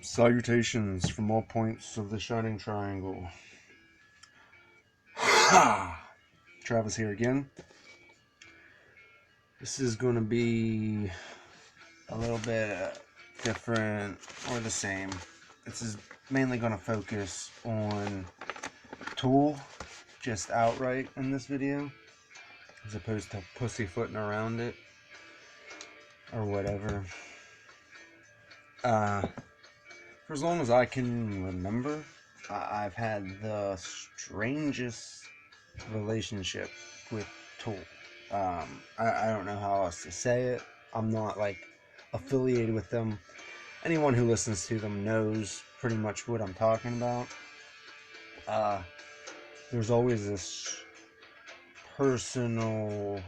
Salutations from all points of the Shining Triangle. Travis here again. This is going to be a little bit different or the same. This is mainly going to focus on Tool, just outright in this video, as opposed to pussyfooting around it or whatever. For as long as I can remember, I've had the strangest relationship with Tool. I don't know how else to say it. I'm not like affiliated with them. Anyone who listens to them knows pretty much what I'm talking about. There's always this personal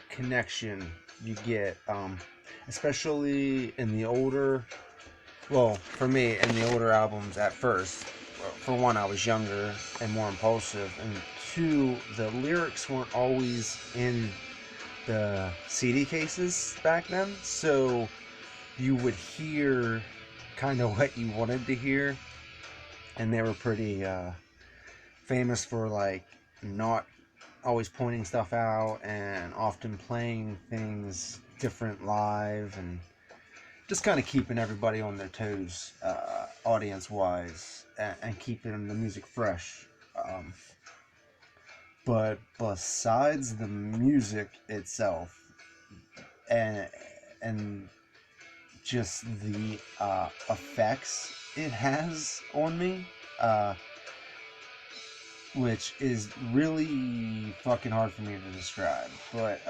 connection you get, especially in the older, well, for me, in the older albums at first. For one, I was younger and more impulsive, and two, the lyrics weren't always in the CD cases back then, so you would hear kind of what you wanted to hear, and they were pretty famous for like not always pointing stuff out and often playing things different live and just kind of keeping everybody on their toes, audience-wise, and keeping the music fresh. But besides the music itself, and just the effects it has on me, which is really fucking hard for me to describe. But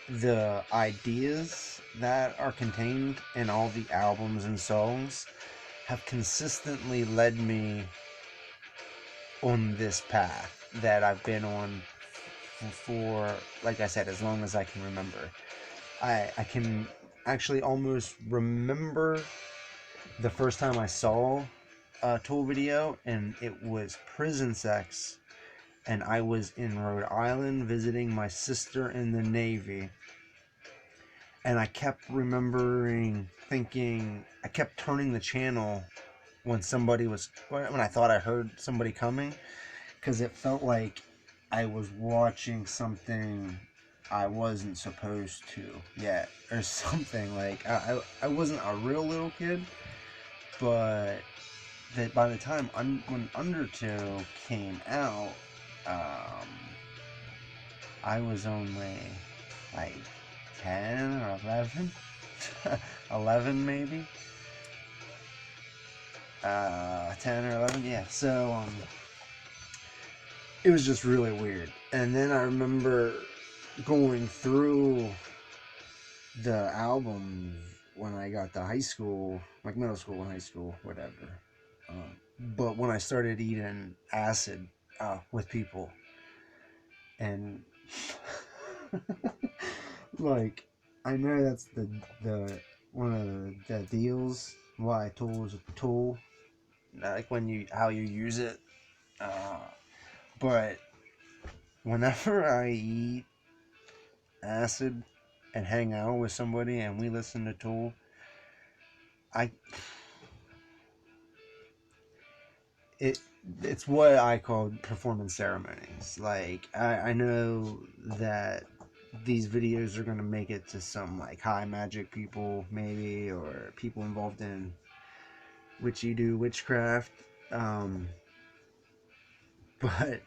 the ideas that are contained in all the albums and songs have consistently led me on this path that I've been on for, like I said, as long as I can remember. I can actually almost remember the first time I saw a Tool video, and it was Prison Sex, and I was in Rhode Island visiting my sister in the Navy, and I kept remembering thinking, I kept turning the channel when I thought I heard somebody coming, because it felt like I was watching something I wasn't supposed to yet, or something. Like, I wasn't a real little kid, but that by the time when Undertow came out, I was only like 10 or 11. 11 maybe. 10 or 11, yeah. So it was just really weird. And then I remember going through the albums when I got to high school, like middle school and high school, whatever. But when I started eating acid with people, and like, I know that's the one of the deals why Tool is a tool, like how you use it. But whenever I eat acid and hang out with somebody and we listen to Tool, it's what I call performance ceremonies. Like, I know that these videos are gonna make it to some like high magic people maybe, or people involved in witchcraft, but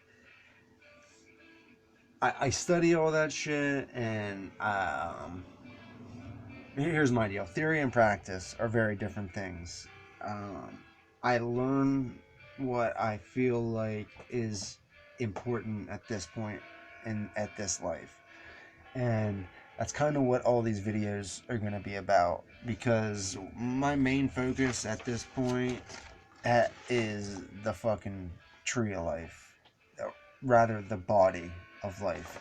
I study all that shit, and here's my deal. Theory and practice are very different things. I learn what I feel like is important at this point and at this life. And that's kind of what all these videos are going to be about, because my main focus at this point is the fucking tree of life, rather the body of life.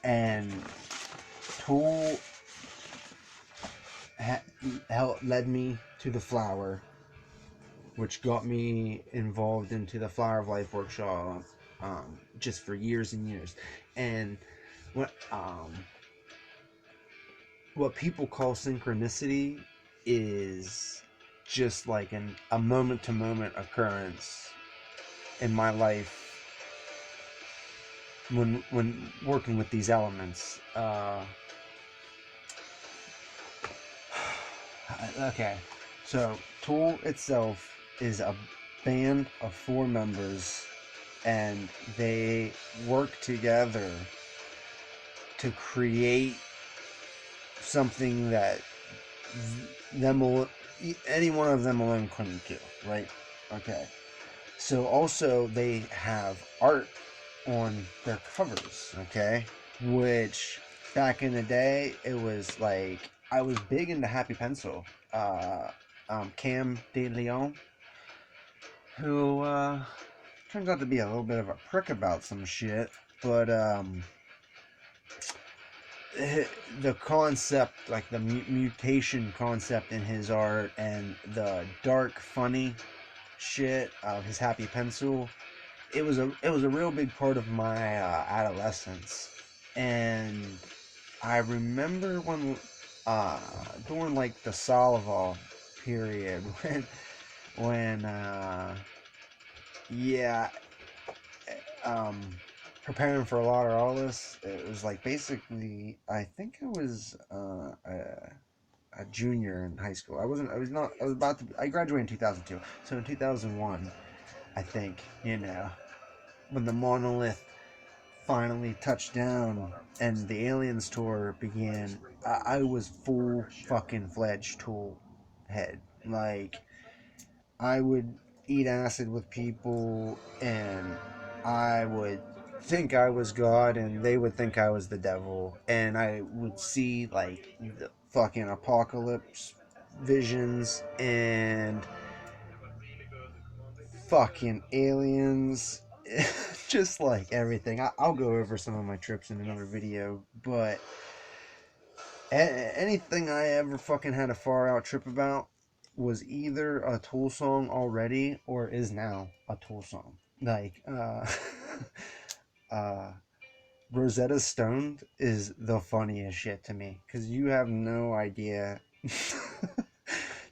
And Tool led me to the flower, which got me involved into the Flower of Life workshop, just for years and years. And what people call synchronicity is just like a moment to moment occurrence in my life when working with these elements. Okay, so Tool itself is a band of 4 members, and they work together to create something that any one of them alone couldn't do, right? Okay. So also they have art on their covers, okay? Which back in the day, it was like I was big into Happy Pencil. Cam De Leon, who turns out to be a little bit of a prick about some shit, but the concept, like the mutation concept in his art, and the dark, funny shit of his Happy Pencil, it was a real big part of my adolescence. And I remember when during like the Solival period when yeah, um preparing for Lateralus, it was like basically I think I was a junior in high school. I graduated in 2002. So in 2001, I think, when the monolith finally touched down and the Aliens tour began, I was full fucking fledged Tool head. Like, I would eat acid with people, and I would think I was God, and they would think I was the devil, and I would see like the fucking apocalypse visions and fucking aliens. Just like everything. I'll go over some of my trips in another video, but anything I ever fucking had a far out trip about was either a Tool song already or is now a Tool song. Like, uh, Rosetta Stone is the funniest shit to me because you have no idea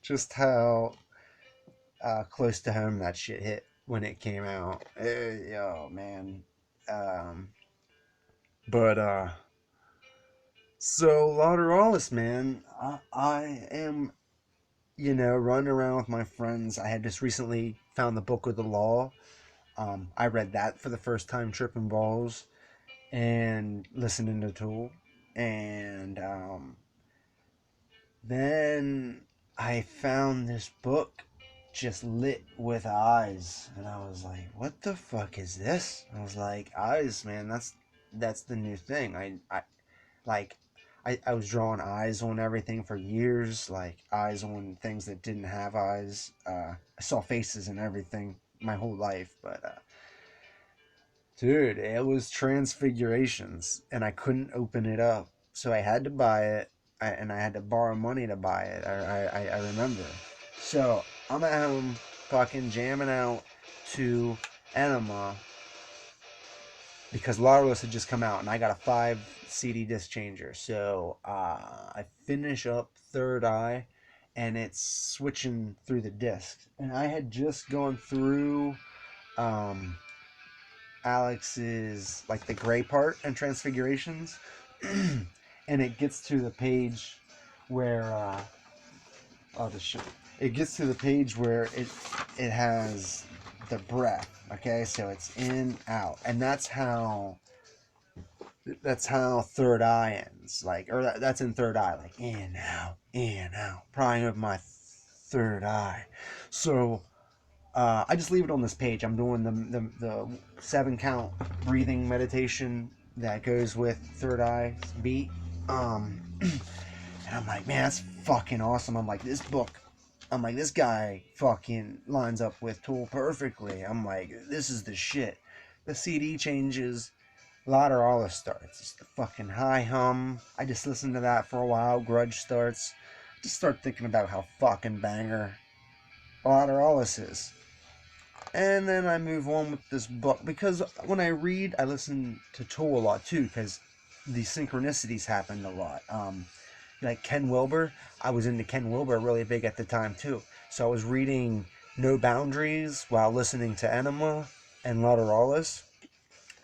just how close to home that shit hit when it came out. Oh man. Um, but so Lateralus, man, I am, running around with my friends. I had just recently found the Book of the Law. I read that for the first time, tripping balls and listening to Tool, and then I found this book just lit with eyes, and I was like, "What the fuck is this?" I was like, "Eyes, man, that's the new thing." Like I was drawing eyes on everything for years, like eyes on things that didn't have eyes. I saw faces and everything my whole life, but dude, it was Transfigurations, and I couldn't open it up, so I had to buy it, and I had to borrow money to buy it. I remember. So I'm at home, fucking jamming out to Enema because Larlos had just come out, and I got a 5 CD disc changer. So I finish up Third Eye, and it's switching through the discs, and I had just gone through um, Alex's like the gray part and Transfigurations, and it gets to the page where oh the shit. It gets to the page where it has the breath. Okay, so it's in out, and that's how Third Eye ends. Like, or that's in Third Eye, like in out, prying of my third eye. So I just leave it on this page. I'm doing the 7 count breathing meditation that goes with Third Eye beat. And I'm like, man, that's fucking awesome. I'm like, this guy fucking lines up with Tool perfectly. I'm like, this is the shit. The CD changes. Lateralis starts. It's the fucking high hum. I just listen to that for a while. Grudge starts. Just start thinking about how fucking banger Lateralis is. And then I move on with this book because when I read, I listen to Tool a lot too because the synchronicities happened a lot. like Ken Wilber. I was into Ken Wilber really big at the time too. So I was reading No Boundaries while listening to Enema and Lateralis.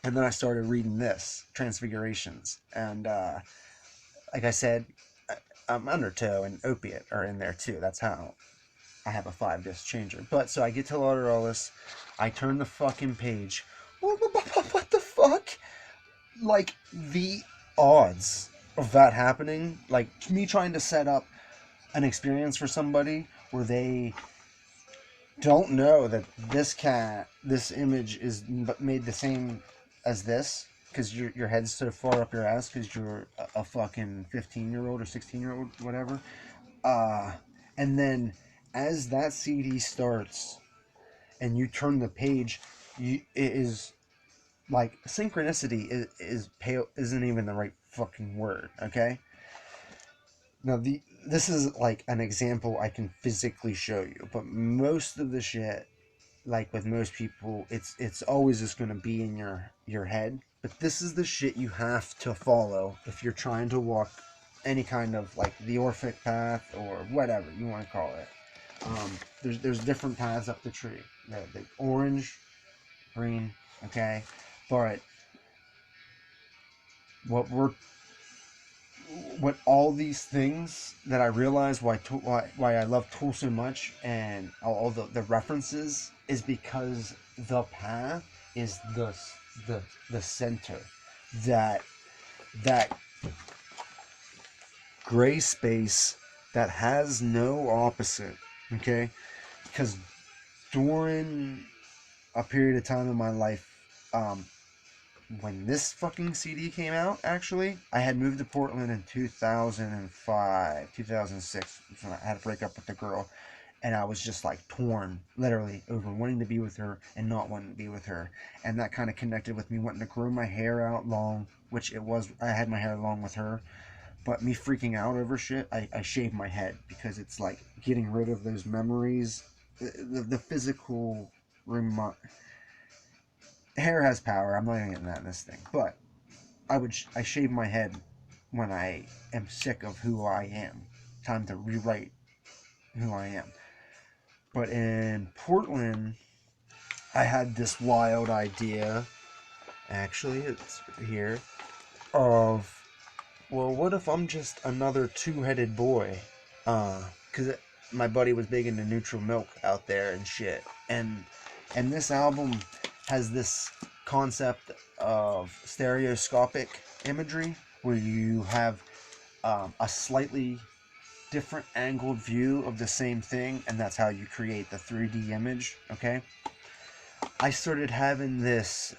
And then I started reading this, Transfigurations. And like I said, Undertow and Opiate are in there too. That's how I have a 5 disc changer. But so I get to Lateralis, I turn the fucking page. What the fuck? Like, the odds of that happening, like me trying to set up an experience for somebody where they don't know that this image is made the same as this, because your head's so far up your ass because you're a fucking 15-year-old or 16-year-old, whatever. And then as that CD starts and you turn the page, it is like synchronicity is pale isn't even the right fucking word, okay? Now this is like an example I can physically show you, but most of the shit, like with most people, it's always just gonna be in your head. But this is the shit you have to follow if you're trying to walk any kind of like the Orphic path or whatever you want to call it. There's different paths up the tree. The orange, green, okay, but what we're what all these things that I realize why I love Tool so much and all the references is because the path is the center, that that gray space that has no opposite, okay? Because during a period of time in my life, when this fucking CD came out, actually, I had moved to Portland in 2005, 2006, when I had to break up with the girl, and I was just like torn, literally, over wanting to be with her and not wanting to be with her. And that kind of connected with me wanting to grow my hair out long, which it was, I had my hair long with her, but me freaking out over shit, I shaved my head because it's like getting rid of those memories, the physical remind. Hair has power. I'm not even getting that in this thing, but I shave my head when I am sick of who I am. Time to rewrite who I am. But in Portland, I had this wild idea. Actually, it's here. Of, well, what if I'm just another two-headed boy? Because my buddy was big into Neutral Milk out there and shit. And this album has this concept of stereoscopic imagery where you have a slightly different angled view of the same thing, and that's how you create the 3D image, okay? I started having this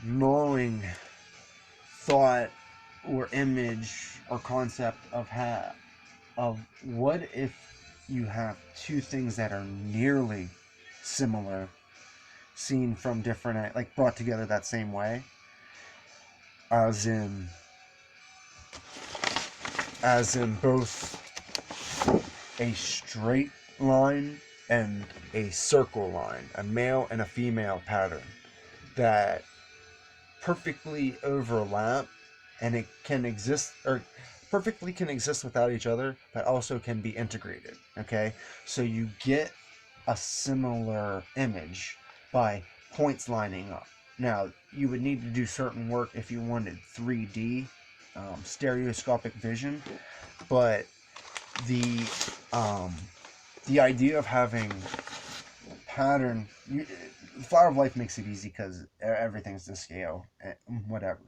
gnawing thought or image or concept of what if you have two things that are nearly similar, seen from different, like brought together that same way, as in both a straight line and a circle line, a male and a female pattern that perfectly overlap, and it can exist, or perfectly can exist without each other, but also can be integrated, okay? So you get a similar image by points lining up. Now, you would need to do certain work if you wanted 3D stereoscopic vision, but the idea of having pattern, Flower of Life makes it easy because everything's to scale, whatever.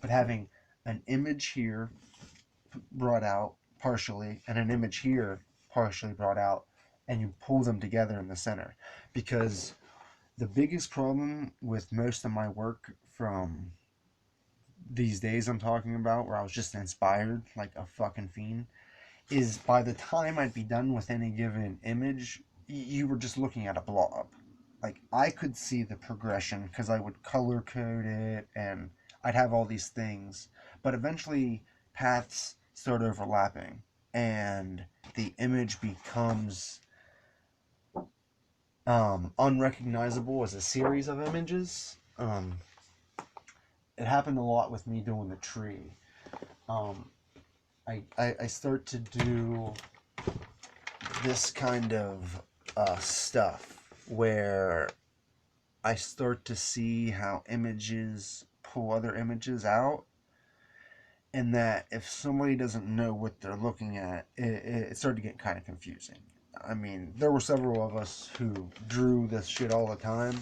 But having an image here brought out partially and an image here partially brought out, and you pull them together in the center, because the biggest problem with most of my work from these days I'm talking about, where I was just inspired like a fucking fiend, is by the time I'd be done with any given image, you were just looking at a blob. Like, I could see the progression because I would color code it and I'd have all these things, but eventually paths start overlapping and the image becomes unrecognizable as a series of images. It happened a lot with me doing the tree. Um, I start to do this kind of stuff where I start to see how images pull other images out, and that if somebody doesn't know what they're looking at, it started to get kind of confusing. I mean, there were several of us who drew this shit all the time,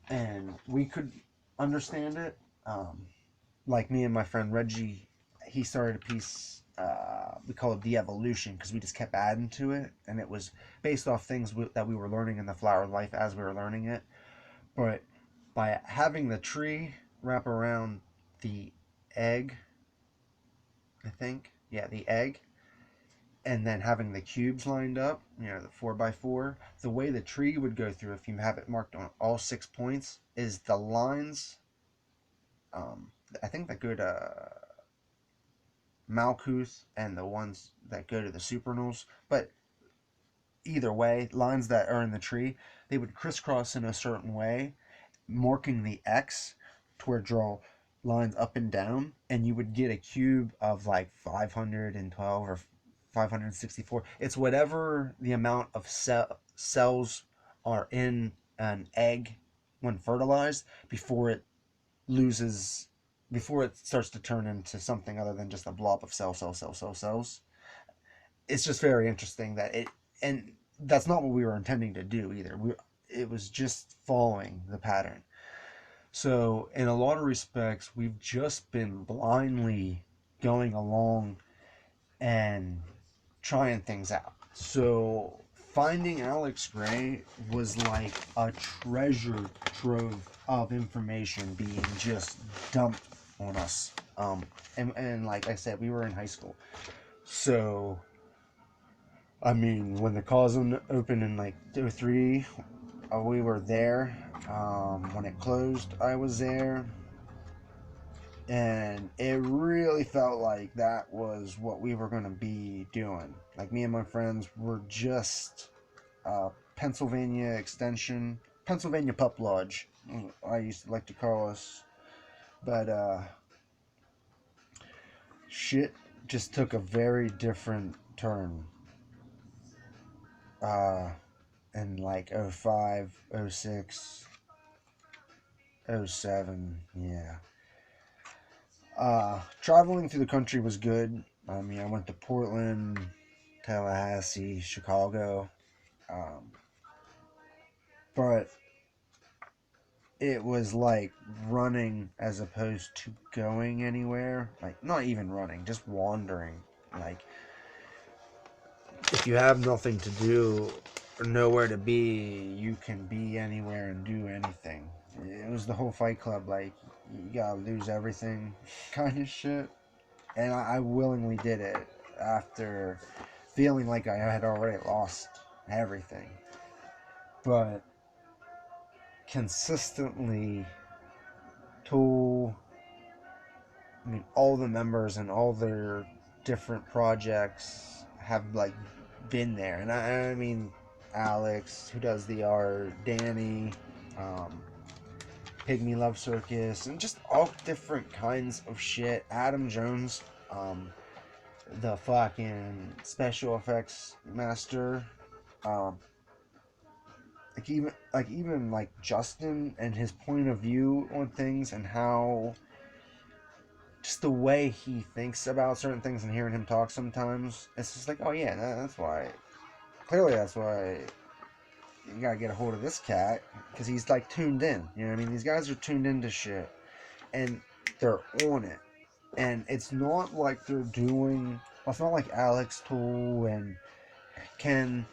and we could understand it. Like me and my friend Reggie, he started a piece we call it The Evolution because we just kept adding to it, and it was based off things that we were learning in the Flower of Life as we were learning it. But by having the tree wrap around the egg, I think, yeah, the egg, and then having the cubes lined up, the 4x4, the way the tree would go through, if you have it marked on all 6 points, is the lines, um, I think that go to Malkuth and the ones that go to the supernals. But either way, lines that are in the tree, they would crisscross in a certain way, marking the X to where draw lines up and down, and you would get a cube of like 512 or 564. It's whatever the amount of cells are in an egg when fertilized loses before it starts to turn into something other than just a blob of cells. It's just very interesting that and that's not what we were intending to do either. It was just following the pattern. So in a lot of respects, we've just been blindly going along and trying things out. So finding Alex Gray was like a treasure trove of information being just dumped on us. And like I said, we were in high school. So, I mean, when the cause opened in like 03, we were there. When it closed, I was there. And it really felt like that was what we were going to be doing. Like, me and my friends were just Pennsylvania Extension, Pennsylvania Pup Lodge, I used to like to call us. But shit just took a very different turn in like 05, 06, 07. Yeah. Traveling through the country was good. I mean, I went to Portland, Tallahassee, Chicago. Um, but it was like running as opposed to going anywhere. Like, not even running, just wandering. Like, if you have nothing to do or nowhere to be, you can be anywhere and do anything. It was the whole Fight Club, like, you gotta lose everything kind of shit. And I willingly did it after feeling like I had already lost everything. But consistently, Tool, I mean, all the members and all their different projects have like been there, and I mean, Alex, who does the art, Danny, um, Pygmy Love Circus, and just all different kinds of shit. Adam Jones, the fucking special effects master, um, like Justin and his point of view on things and how just the way he thinks about certain things and hearing him talk sometimes, it's just like, oh yeah, that's why. Clearly, that's why you gotta get a hold of this cat because he's like tuned in. You know what I mean? These guys are tuned into shit and they're on it. And it's not like they're doing. Well, it's not like Alex Toole and Ken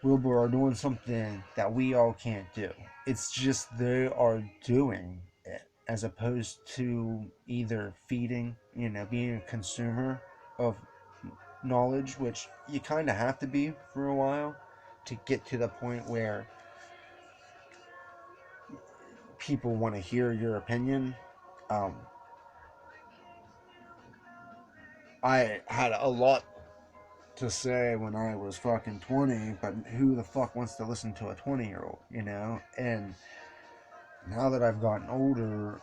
Wilbur are doing something that we all can't do. It's just they are doing it as opposed to either feeding, being a consumer of knowledge, which you kind of have to be for a while to get to the point where people want to hear your opinion. Um, I had a lot to say when I was fucking 20, but who the fuck wants to listen to a 20-year-old, And now that I've gotten older,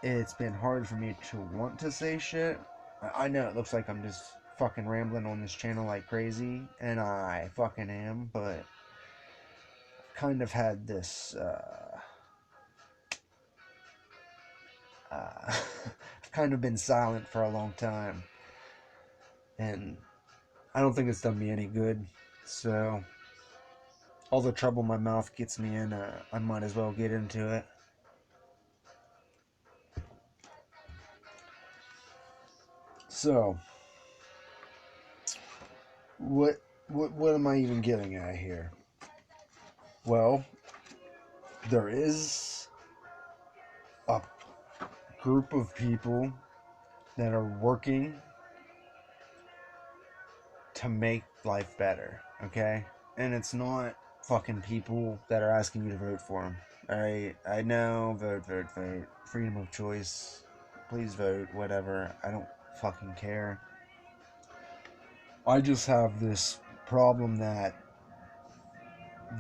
it's been hard for me to want to say shit, I know it looks like I'm just fucking rambling on this channel like crazy, and I fucking am, but kind of had this, I've kind of been silent for a long time, and I don't think it's done me any good, so all the trouble my mouth gets me in, I might as well get into it. So, what am I even getting at here? Well, there is a group of people that are working to make life better, okay? And it's not fucking people that are asking you to vote for them. Alright, I know, vote, vote, vote. Freedom of choice. Please vote, whatever. I don't fucking care. I just have this problem that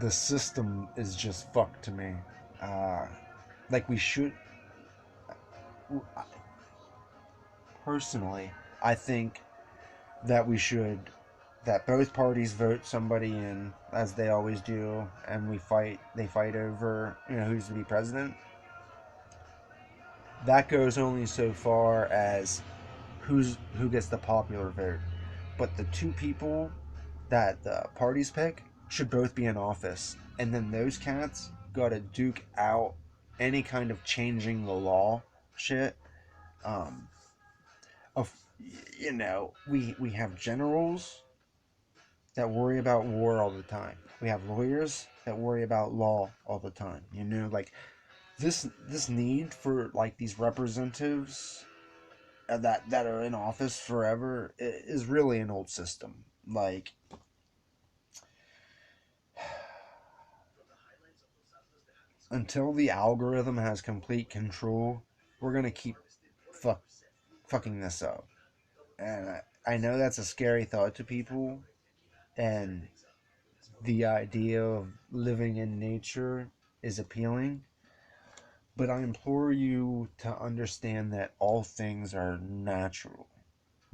the system is just fucked to me. Like we should. Personally, I think that we should, that both parties vote somebody in as they always do, and they fight over, who's to be president. That goes only so far as who gets the popular vote, but the two people that the parties pick should both be in office, and then those cats gotta duke out any kind of changing the law shit. um of we have generals that worry about war all the time. We have lawyers that worry about law all the time. Like this need for like these representatives that are in office forever is really an old system. Like until the algorithm has complete control, we're gonna keep fuck, fucking this up. And I know that's a scary thought to people, and the idea of living in nature is appealing. But I implore you to understand that all things are natural.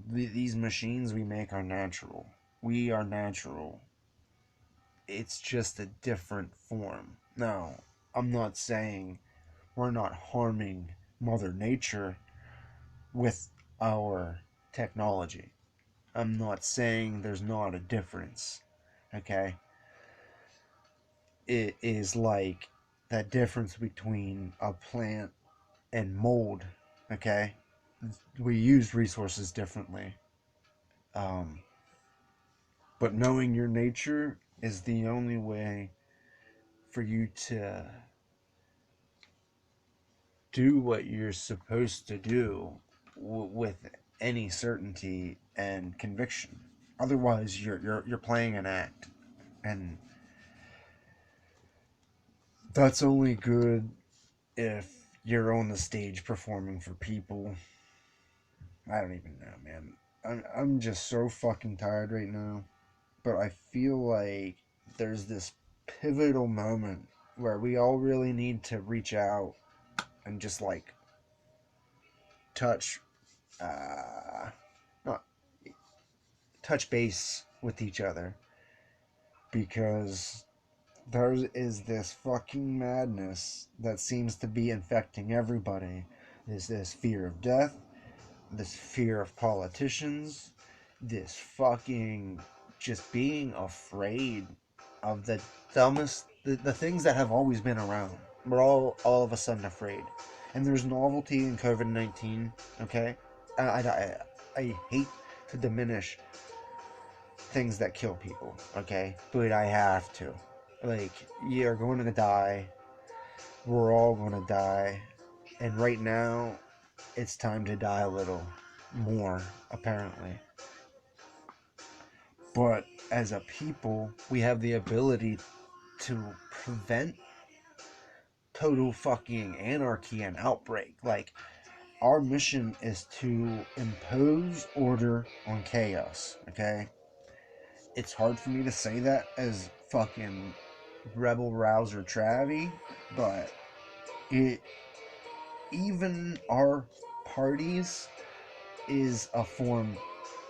These machines we make are natural. We are natural. It's just a different form. Now, I'm not saying we're not harming Mother Nature with our technology. I'm not saying there's not a difference. Okay? It is like that difference between a plant and mold. Okay? We use resources differently. Um, but knowing your nature is the only way for you to do what you're supposed to do with any certainty and conviction. Otherwise, you're playing an act, and that's only good if you're on the stage performing for people. I don't even know, man. I'm just so fucking tired right now. But I feel like there's this pivotal moment where we all really need to reach out and just like touch, not touch base with each other, because there is this fucking madness that seems to be infecting everybody. There's this fear of death, this fear of politicians, this fucking just being afraid of the dumbest, the things that have always been around. We're all of a sudden afraid. And there's novelty in COVID-19, okay? I hate to diminish things that kill people, okay? But I have to. Like, you're going to die. We're all going to die. And right now, it's time to die a little more, apparently. But as a people, we have the ability to prevent total fucking anarchy and outbreak. Like, our mission is to impose order on chaos, okay? It's hard for me to say that as fucking rebel rouser Travie, but it, even our parties is a form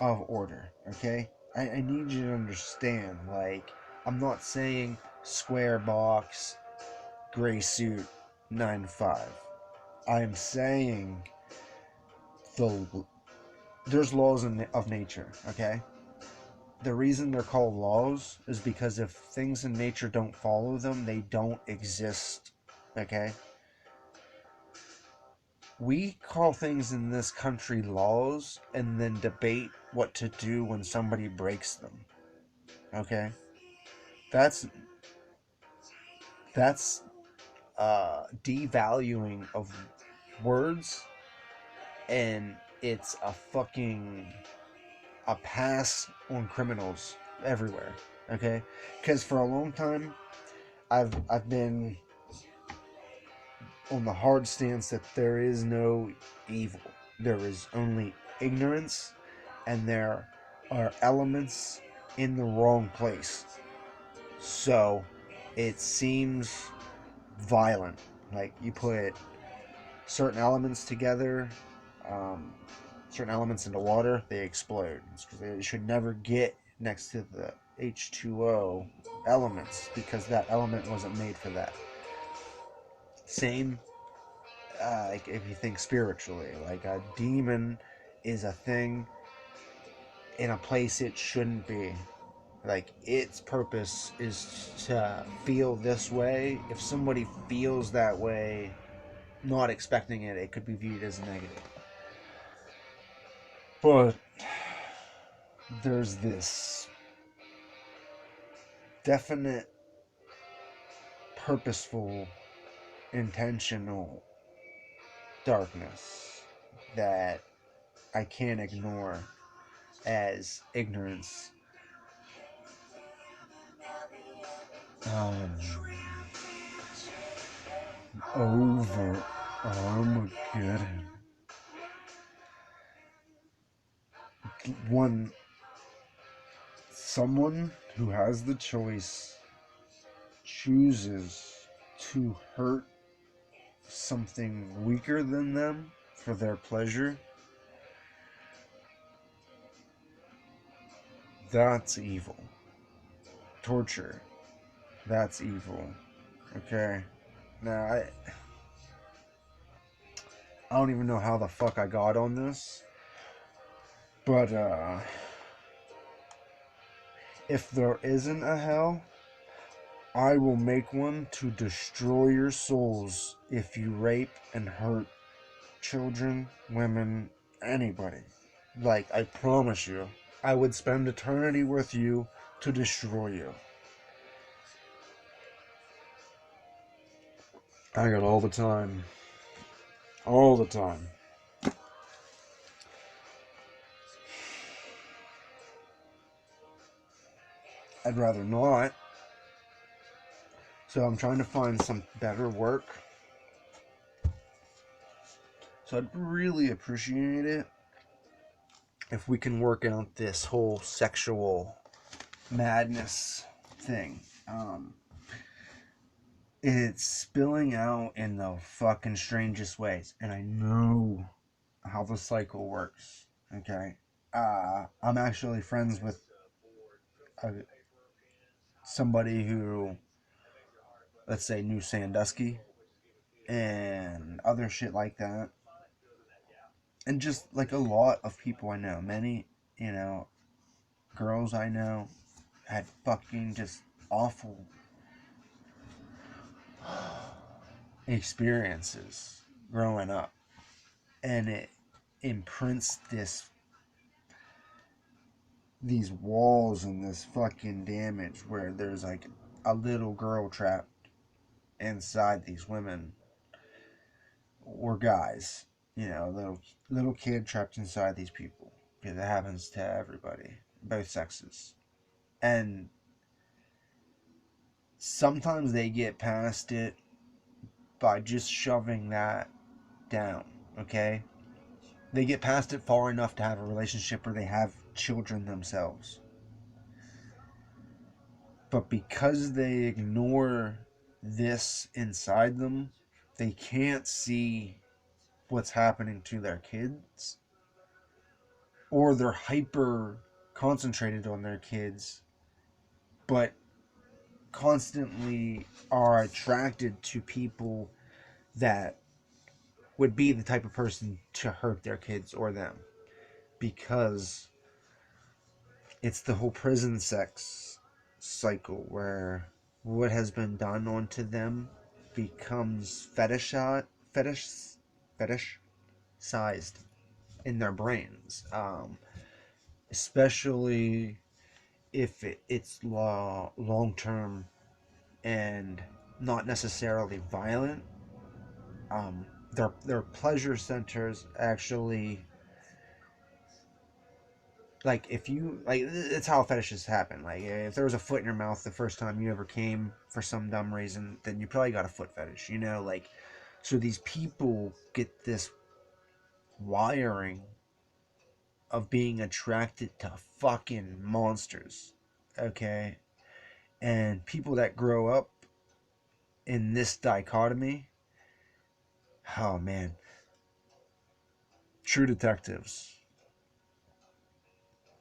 of order, okay? I need you to understand, like, I'm not saying square box, gray suit, 9 to 5. I'm saying there's laws of nature, okay? The reason they're called laws is because if things in nature don't follow them, they don't exist, okay? We call things in this country laws and then debate what to do when somebody breaks them, okay? That's devaluing of words, and it's a pass on criminals everywhere, okay? Because for a long time I've been on the hard stance that there is no evil. There is only ignorance, and there are elements in the wrong place. So it seems violent. Like you put certain elements together, um, certain elements into water, they explode. They should never get next to the H2O elements because that element wasn't made for that. Same, like if you think spiritually, like a demon is a thing in a place it shouldn't be. Like its purpose is to feel this way. If somebody feels that way, not expecting it, it could be viewed as negative. But there's this definite, purposeful, intentional darkness that I can't ignore as ignorance. Um, over Armageddon. Someone who has the choice chooses to hurt something weaker than them for their pleasure, that's evil. Torture, that's evil. Okay? Now, I don't even know how the fuck I got on this, but, if there isn't a hell, I will make one to destroy your souls if you rape and hurt children, women, anybody. Like, I promise you, I would spend eternity with you to destroy you. I got all the time. All the time. I'd rather not. So I'm trying to find some better work. So I'd really appreciate it if we can work out this whole sexual madness thing. It's spilling out in the fucking strangest ways, and I know how the cycle works. Okay, I'm actually friends with somebody who, let's say, knew Sandusky and other shit like that, and just like a lot of people I know, many, girls I know had fucking just awful experiences growing up, and it imprints these walls and this fucking damage where there's like a little girl trapped inside these women or guys, little kid trapped inside these people, because it happens to everybody, both sexes. And sometimes they get past it by just shoving that down, okay? They get past it far enough to have a relationship where they have children themselves. But because they ignore this inside them, they can't see what's happening to their kids. or they're hyper concentrated on their kids, but constantly are attracted to people that would be the type of person to hurt their kids or them, because it's the whole prison sex cycle where what has been done onto them becomes fetish sized in their brains, especially if it's long term and not necessarily violent. Their pleasure centers actually, like, if you like, it's how fetishes happen. Like, if there was a foot in your mouth the first time you ever came for some dumb reason, then you probably got a foot fetish, you know. Like, so these people get this wiring of being attracted to fucking monsters, okay? And people that grow up in this dichotomy, oh man, True Detectives.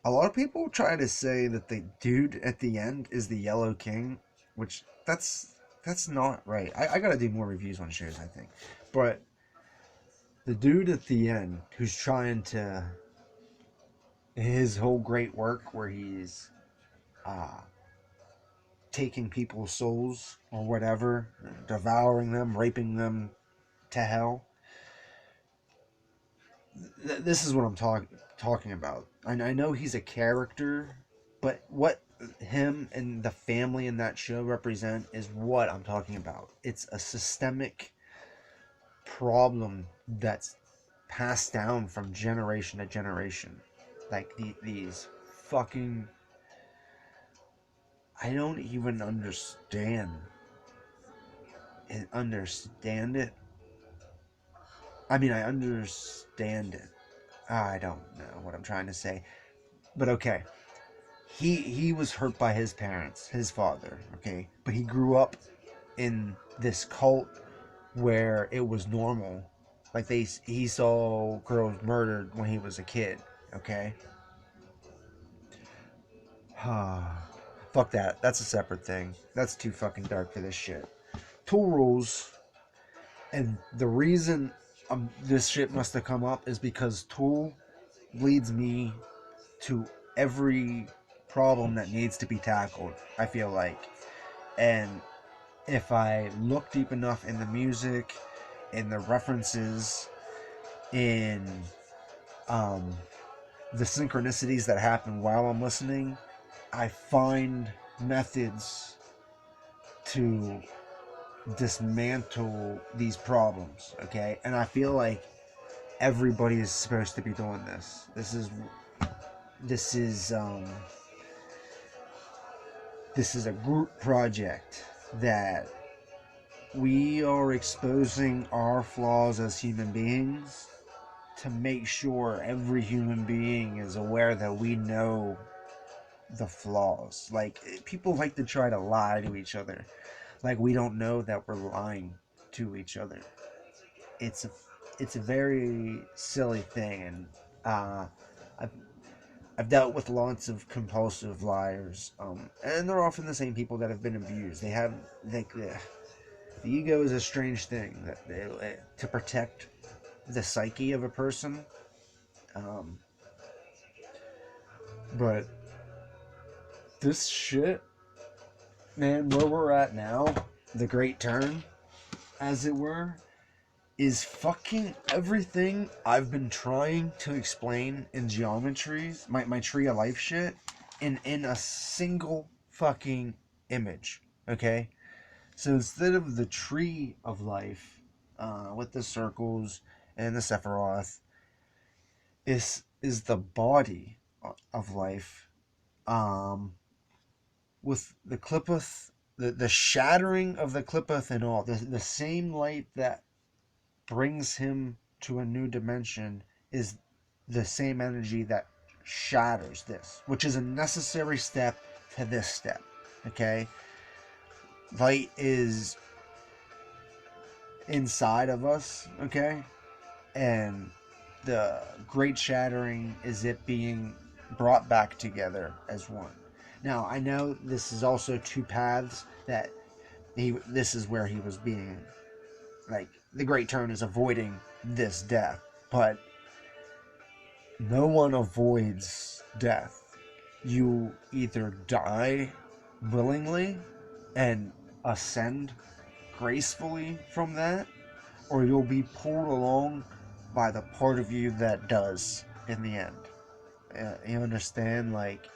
A lot of people try to say that the dude at the end is the Yellow King, which that's not right. I gotta do more reviews on shows, I think. But the dude at the end who's trying to, his whole great work where he's uh taking people's souls or whatever, devouring them, raping them to hell. This is what I'm talking about. I know he's a character, but what him and the family in that show represent is what I'm talking about. It's a systemic problem that's passed down from generation to generation. Like these fucking, I don't even understand it. I mean, I understand it. I don't know what I'm trying to say. But okay. He was hurt by his parents, his father, okay? But he grew up in this cult where it was normal. Like he saw girls murdered when he was a kid, okay? Fuck that. That's a separate thing. That's too fucking dark for this shit. Tool Rules, and the reason this shit must have come up is because Tool leads me to every problem that needs to be tackled, I feel like. And if I look deep enough in the music, in the references, in um, the synchronicities that happen while I'm listening, I find methods to dismantle these problems, okay? And I feel like everybody is supposed to be doing this. This is this is a group project that we are exposing our flaws as human beings to make sure every human being is aware that we know the flaws. Like, people like to try to lie to each other. Like, we don't know that we're lying to each other. It's a, it's a very silly thing, and I've I've dealt with lots of compulsive liars, and they're often the same people that have been abused. They have, like, the ego is a strange thing that to protect the psyche of a person. Um, but this shit, man, where we're at now, the great turn, as it were, is fucking everything I've been trying to explain in geometries, my tree of life shit, in a single fucking image. Okay? So instead of the tree of life, with the circles and the Sephiroth, is the body of life, um, with the Qliphoth, the shattering of the Qliphoth and all, the same light that brings him to a new dimension is the same energy that shatters this, which is a necessary step to this step. Okay? Light is inside of us, okay? And the great shattering is it being brought back together as one. Now I know this is also two paths that this is where he was being like the great turn is avoiding this death, but no one avoids death. You either die willingly and ascend gracefully from that, or you'll be pulled along by the part of you that does in the end. You understand? Like,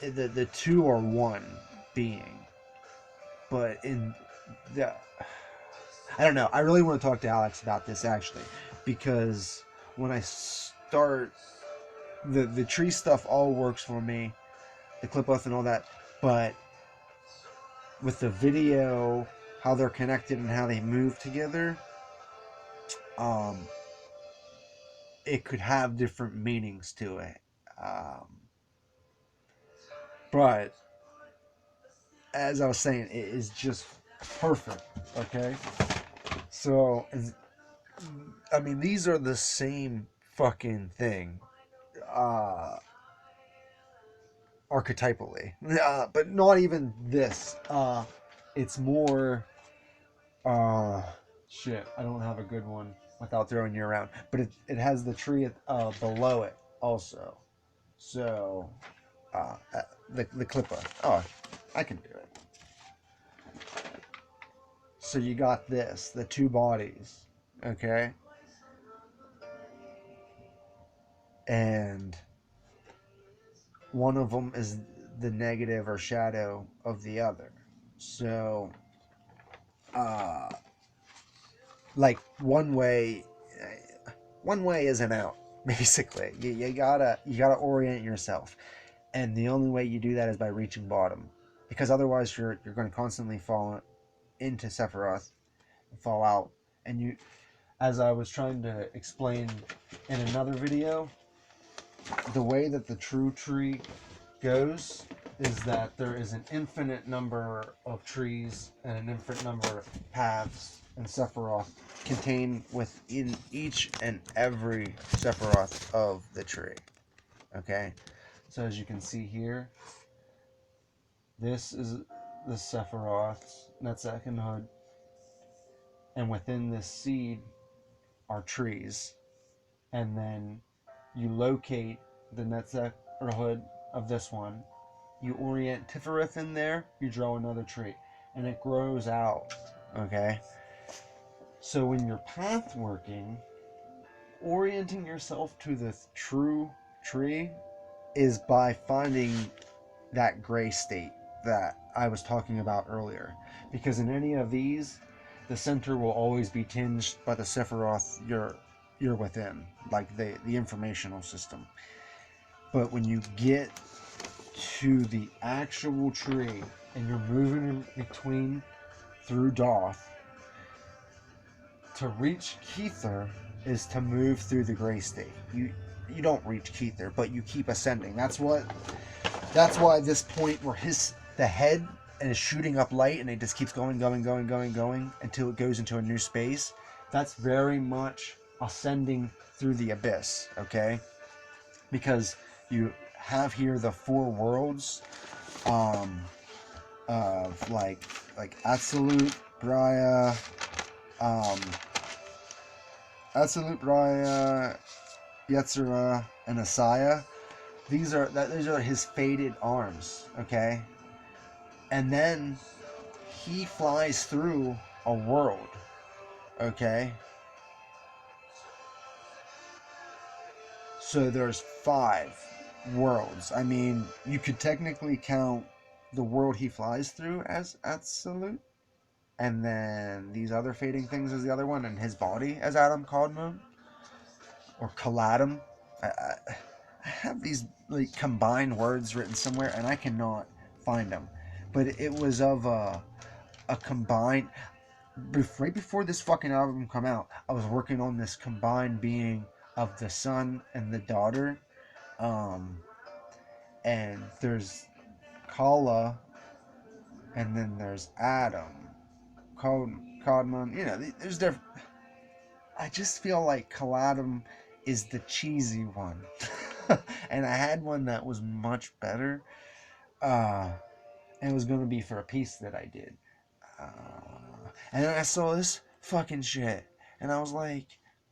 the two are one being. But in the. I don't know. I really want to talk to Alex about this, actually. Because when I start. The tree stuff all works for me. The Qliphoth and all that. But with the video, how they're connected and how they move together, it could have different meanings to it. But as I was saying, it is just perfect. Okay, so I mean, these are the same fucking thing, archetypally, but not even this. It's more. Shit, I don't have a good one without throwing you around. But it has the tree below it also. So, the clipper. Oh, I can do it. So you got this, the two bodies, okay? And one of them is the negative or shadow of the other. So, like one way isn't out. Basically, you gotta orient yourself, and the only way you do that is by reaching bottom, because otherwise you're going to constantly fall into Sephiroth, and fall out. And you, as I was trying to explain in another video, the way that the true tree goes is that there is an infinite number of trees and an infinite number of paths in Sephiroth contained within each and every Sephiroth of the tree. Okay? So as you can see here, this is the Sephiroth's Netzach hood, and within this seed are trees. And then you locate the Netzach hood of this one, you orient Tifereth in there, you draw another tree, and it grows out. Okay? So when you're path working, orienting yourself to the true tree is by finding that gray state that I was talking about earlier. Because in any of these, the center will always be tinged by the Sephiroth you're within, like the informational system. But when you get to the actual tree and you're moving in between through Doth, to reach Kether is to move through the gray state. You don't reach Kether, but you keep ascending. That's why this point where the head is shooting up light and it just keeps going until it goes into a new space. That's very much ascending through the abyss, okay? Because you have here the four worlds of like Absolute, Braya, Yetzirah, and Asaya. These are his faded arms, okay? And then he flies through a world, okay? So there's 5 worlds. I mean, you could technically count the world he flies through as Absolute, and then these other fading things as the other one, and his body as Adam Codmon or Caladum. I have these like combined words written somewhere, and I cannot find them. But it was of a combined. Right before this fucking album come out, I was working on this combined being of the son and the daughter. And there's Kala, and then there's Adam, Codman. You know, there's different. I just feel like Calatum is the cheesy one. And I had one that was much better. Uh, and it was going to be for a piece that I did. And then I saw this fucking shit. And I was like,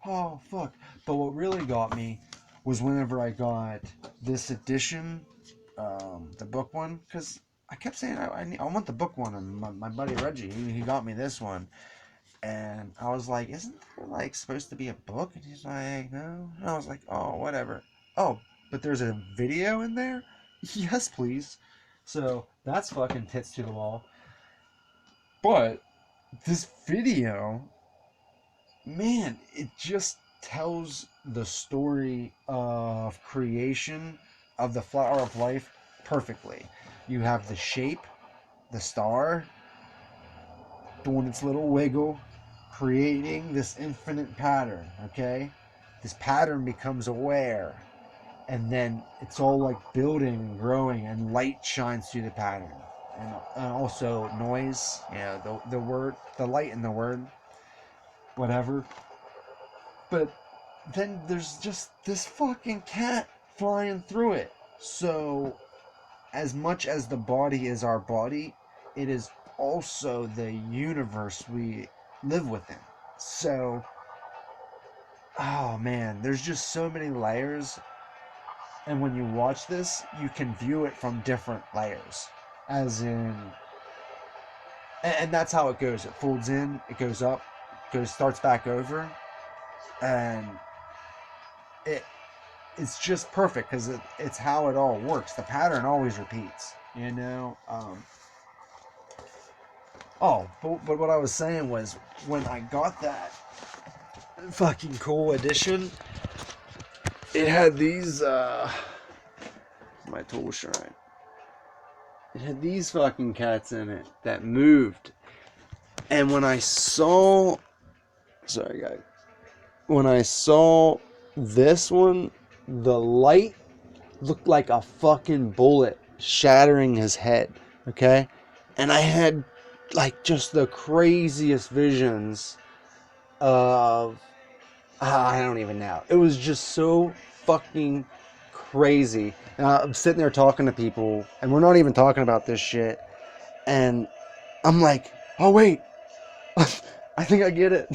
oh, fuck. But what really got me was whenever I got this edition, the book one, because I kept saying I want the book one, and my buddy Reggie, he got me this one. And I was like, isn't there like supposed to be a book? And he's like, no. And I was like, oh, whatever. Oh, but there's a video in there? Yes, please. So that's fucking tits to the wall. But this video, man, it just tells the story of creation of the flower of life perfectly. You have the shape, the star, doing its little wiggle, creating this infinite pattern, okay? This pattern becomes aware, and then it's all like building and growing, and light shines through the pattern. And also noise, you know, the word, the light in the word, whatever. But then there's just this fucking cat flying through it. So, as much as the body is our body, it is also the universe we live within. So, oh man, there's just so many layers. And when you watch this, you can view it from different layers. As in, and that's how it goes. It folds in, it goes up, starts back over, and it it's just perfect because it's how it all works. The pattern always repeats, you know. But what I was saying was when I got that fucking cool edition, it had these my tool shrine. It had these fucking cats in it that moved. And when I saw, sorry guys, when I saw this one, the light looked like a fucking bullet shattering his head, okay? And I had like just the craziest visions of, I don't even know. It was just so fucking crazy. And I'm sitting there talking to people, and we're not even talking about this shit. And I'm like, oh wait, I think I get it.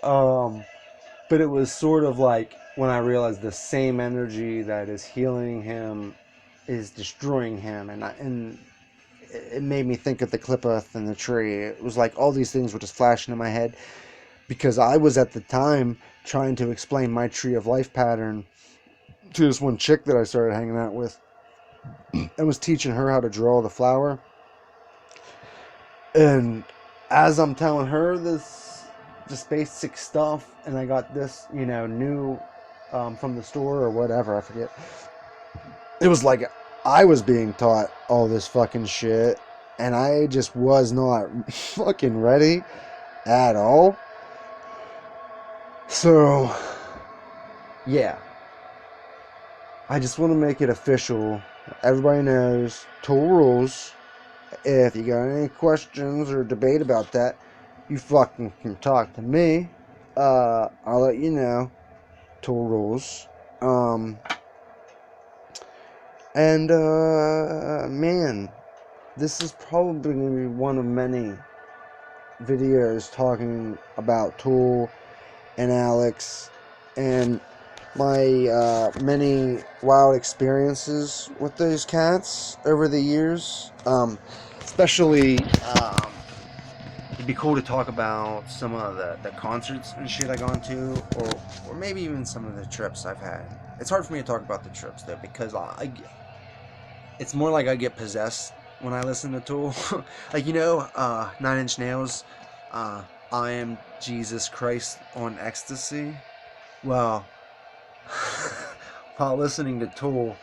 But it was sort of like when I realized the same energy that is healing him is destroying him, and it made me think of the Clippeth and the tree. It was like all these things were just flashing in my head because I was at the time trying to explain my tree of life pattern to this one chick that I started hanging out with, and was teaching her how to draw the flower. And as I'm telling her this just basic stuff, and I got this, you know, new from the store or whatever, I forget. It was like I was being taught all this fucking shit, and I just was not fucking ready at all. So, yeah. I just want to make it official. Everybody knows Tool Rules. If you got any questions or debate about that, you fucking can talk to me. I'll let you know. Tool Rules. Man, this is probably going to be one of many videos talking about Tool and Alex and my many wild experiences with those cats over the years. Especially, it'd be cool to talk about some of the concerts and shit I gone to, or maybe even some of the trips I've had. It's hard for me to talk about the trips though because it's more like I get possessed when I listen to Tool. Like, you know, Nine Inch Nails, I am Jesus Christ on ecstasy. Well, while listening to Tool,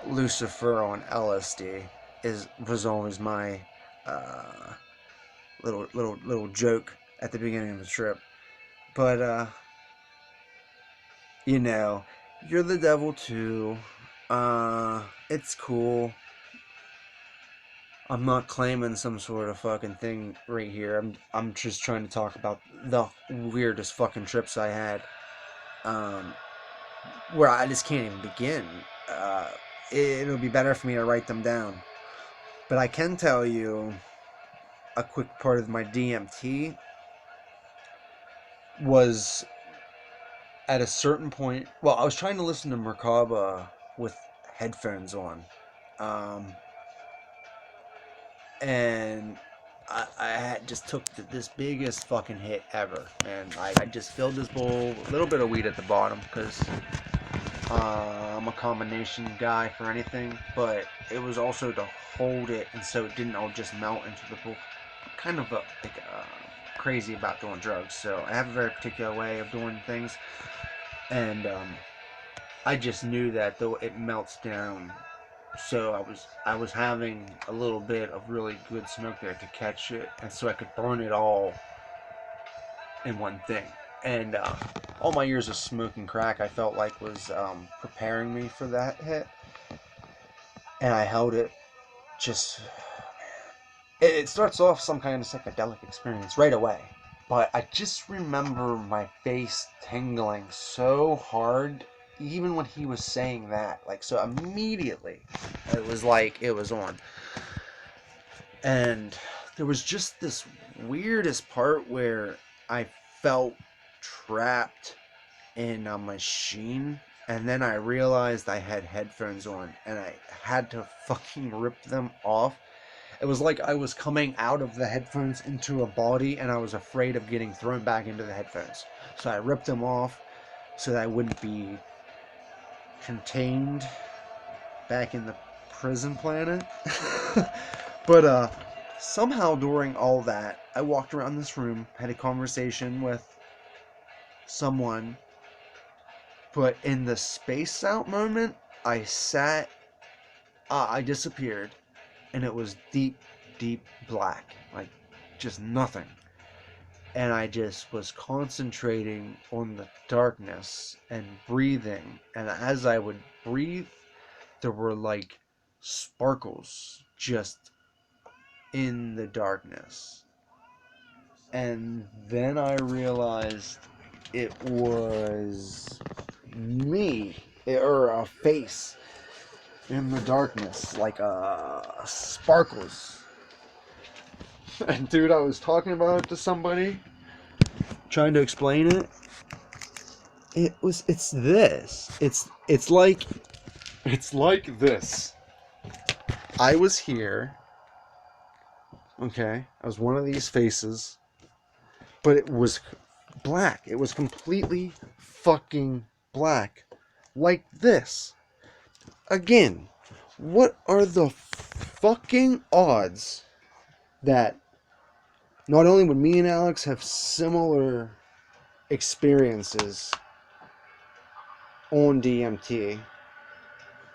Lucifer on LSD was always my little joke at the beginning of the trip. But you know, you're the devil too. It's cool. I'm not claiming some sort of fucking thing right here. I'm just trying to talk about the weirdest fucking trips I had. Um, where I just can't even begin. Uh, it'll be better for me to write them down. But I can tell you a quick part of my DMT was at a certain point. Well, I was trying to listen to Merkaba with headphones on. Um, and I had just took this biggest fucking hit ever, and I just filled this bowl, a little bit of weed at the bottom, because I'm a combination guy for anything, but it was also to hold it, and so it didn't all just melt into the bowl. Kind of crazy about doing drugs, so I have a very particular way of doing things, and I just knew that though it melts down, so I was having a little bit of really good smoke there to catch it, and so I could burn it all in one thing. And all my years of smoking crack, I felt like was preparing me for that hit, and I held it. Just it starts off some kind of psychedelic experience right away, but I just remember my face tingling so hard even when he was saying that, like, so immediately it was like it was on. And there was just this weirdest part where I felt trapped in a machine, and then I realized I had headphones on and I had to fucking rip them off. It was like I was coming out of the headphones into a body, and I was afraid of getting thrown back into the headphones. So I ripped them off so that I wouldn't be contained back in the prison planet. But somehow during all that, I walked around this room, had a conversation with someone, but in the space out moment, I sat, I disappeared, and it was deep, deep black, like just nothing. And I just was concentrating on the darkness and breathing. And as I would breathe, there were like sparkles just in the darkness. And then I realized it was me, or a face in the darkness, like sparkles. And dude, I was talking about it to somebody, trying to explain it. It's this. It's like this. I was here, okay? I was one of these faces, but it was black. It was completely fucking black. Like this. Again, what are the fucking odds that not only would me and Alex have similar experiences on DMT,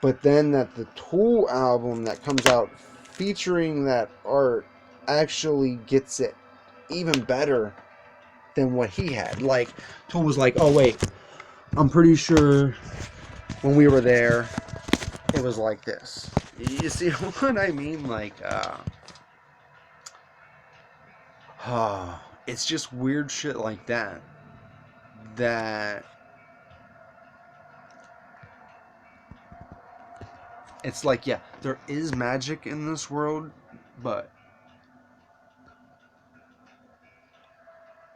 but then that the Tool album that comes out featuring that art actually gets it even better than what he had. Like, Tool was like, oh wait, I'm pretty sure when we were there, it was like this. You see what I mean? Like, it's just weird shit like that. That it's like, yeah, there is magic in this world, but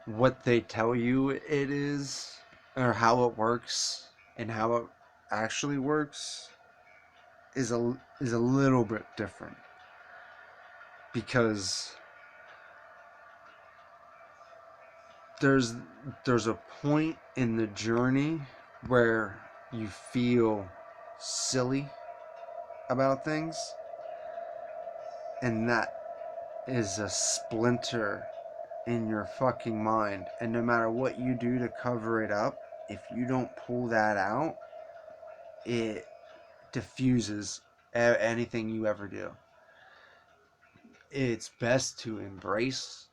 what they tell you it is, or how it works, and how it actually works, is a little bit different. Because there's there's a point in the journey where you feel silly about things, and that is a splinter in your fucking mind, and no matter what you do to cover it up, if you don't pull that out, it diffuses anything you ever do. It's best to embrace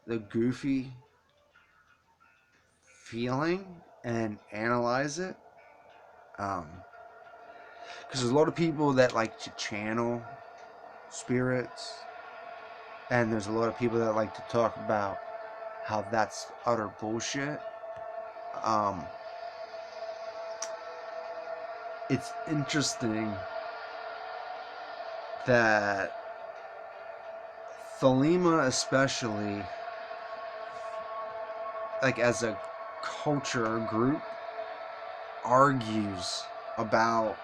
the goofy feeling and analyze it, because there's a lot of people that like to channel spirits, and there's a lot of people that like to talk about how that's utter bullshit. Um, it's interesting that Thelema, especially, like as a culture or group, argues about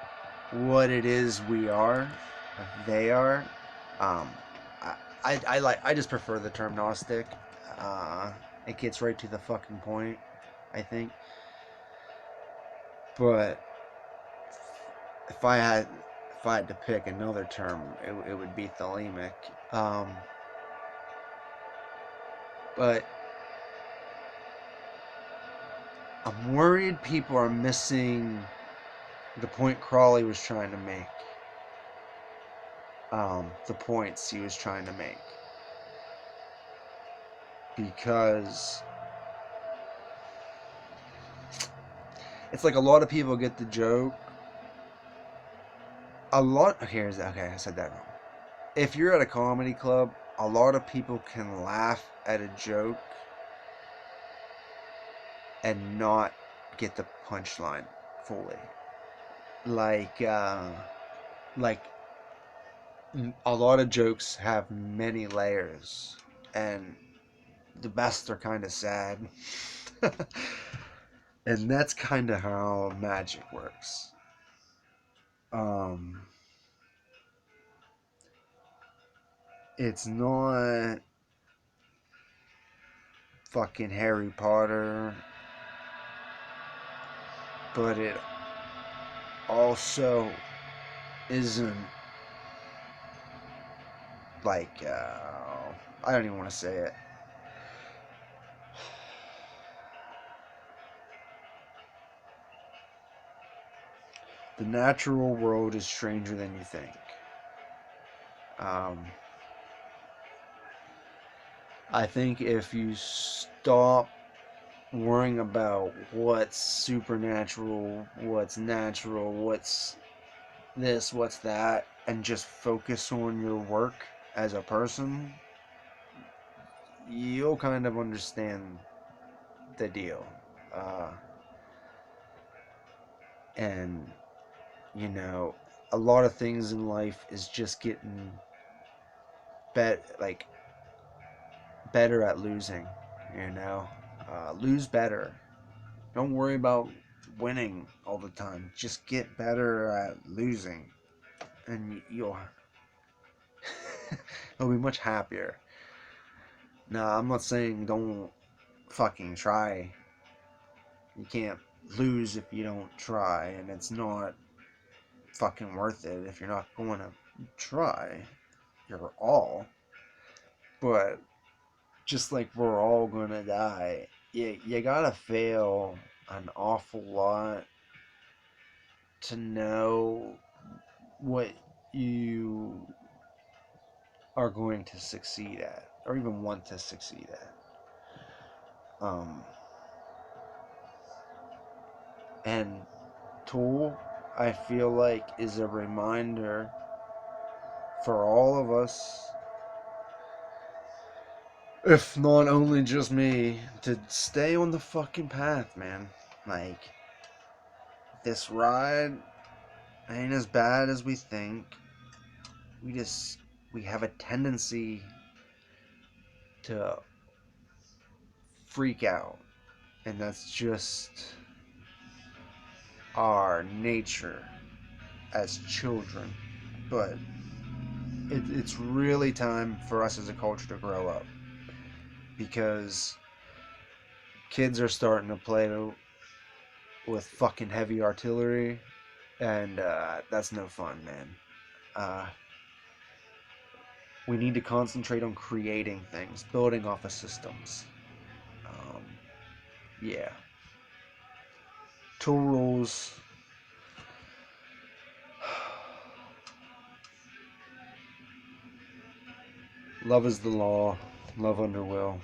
what it is we are, they are. Um, I just prefer the term Gnostic. It gets right to the fucking point, I think. But if I had to pick another term, it would be thelemic. But I'm worried people are missing the point Crawley was trying to make. The points he was trying to make. Because it's like a lot of people get the joke. Okay, I said that wrong. If you're at a comedy club, a lot of people can laugh at a joke and not get the punchline fully. Like a lot of jokes have many layers, and the best are kind of sad. And that's kind of how magic works. It's not fucking Harry Potter, but it also isn't like I don't even want to say it. The natural world is stranger than you think. I think if you stop worrying about what's supernatural, what's natural, what's this, what's that, and just focus on your work as a person, you'll kind of understand the deal. And, you know, a lot of things in life is just getting better at losing, you know? Lose better. Don't worry about winning all the time. Just get better at losing. And you'll be much happier. Now, I'm not saying don't fucking try. You can't lose if you don't try, and it's not fucking worth it if you're not going to try your all. But just like we're all gonna die, you gotta fail an awful lot to know what you are going to succeed at, or even want to succeed at. And Tool, I feel like, is a reminder for all of us, if not only just me, to stay on the fucking path, man. Like, this ride ain't as bad as we think. We have a tendency to freak out, and that's just our nature as children. But it's really time for us as a culture to grow up, because kids are starting to play with fucking heavy artillery, and that's no fun, man. We need to concentrate on creating things, building off of systems. Yeah. Tool rules. Love is the law. Love under will.